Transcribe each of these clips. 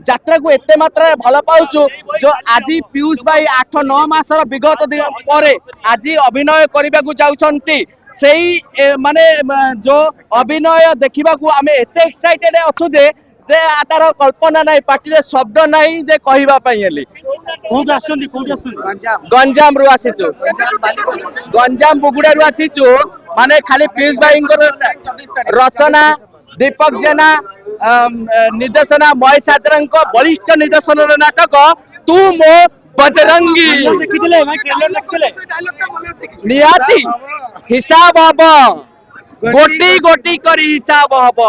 যাত্রা কু এতে মাত্রায় ভাল পাউছু যে আজি পীयूष ভাই 8-9 মাসর বিগত দিন পরে আজি অভিনয় করিবাকু যাউছন্তি সেই মানে जो অভিনয় দেখিবাকু আমি এতে এক্সাইটেড অছু যে যে তার কল্পনা নাই পাটিরে শব্দ নাই যে কহিবা পাই এলি কোউঠু আসছন্তি গঞ্জাম রু আসিছু গঞ্জাম বুগুড়া রু আসিছু মানে খালি পীयूष ভাইଙ୍କର রচনা दीपक जेना निर्देशना महेश आद्रଙ୍କ बलिष्ठ निर्देशन नाटक तू मो बजरंगी निहाती हिसाब हब गोटी गोटी करी हिसाब हब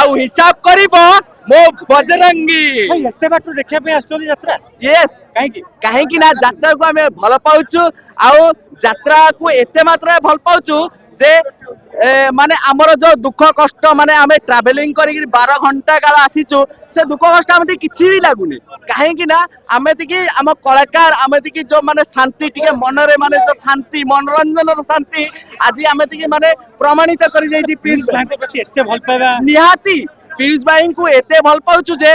आउ हिसाब करिबो मो बजरंगी एते बाटू देखिया पे आछोली यात्रा यस काहे कि ना यात्रा को हमें भल पाउछु आउ यात्रा को एते मात्रा भल पाउछु जे माने हमर जो दुख कष्ट माने आमे ट्रैवलिंग करी 12 घंटा काल आसीचु से दुख कष्ट आमे किछि भी लागुनी काहे कि ना आमे तिकी हम कलाकार आमे तिकी जो माने शांति टिके मनरे माने जो शांति मनोरंजन रो शांति आज आमे तिकी माने प्रमाणित करी जाईती पीयूष भाई प्रति एते भल पाइबा निहाती पीयूष भाई को एते भल पाउछु जे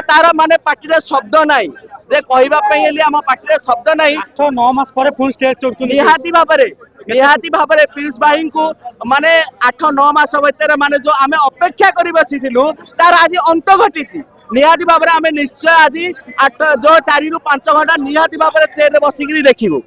तार माने पाटिरे शब्द नाही जे कहिबा पई एली हम पाटिरे शब्द नाही 8-9 मास परे फुल स्टेज चढ़छु निहाती भाबरे पीयूष भाई को माने 8-9 मास भीतर माने जो आमे अपेक्षा करी बसिथिलु तार आज अंत घटिछि निहाती भाबरे आमे निश्चय आज 8 जो 4 रु 5 घंटा निहाती भाबरे ट्रेन बसिकरी देखिबु।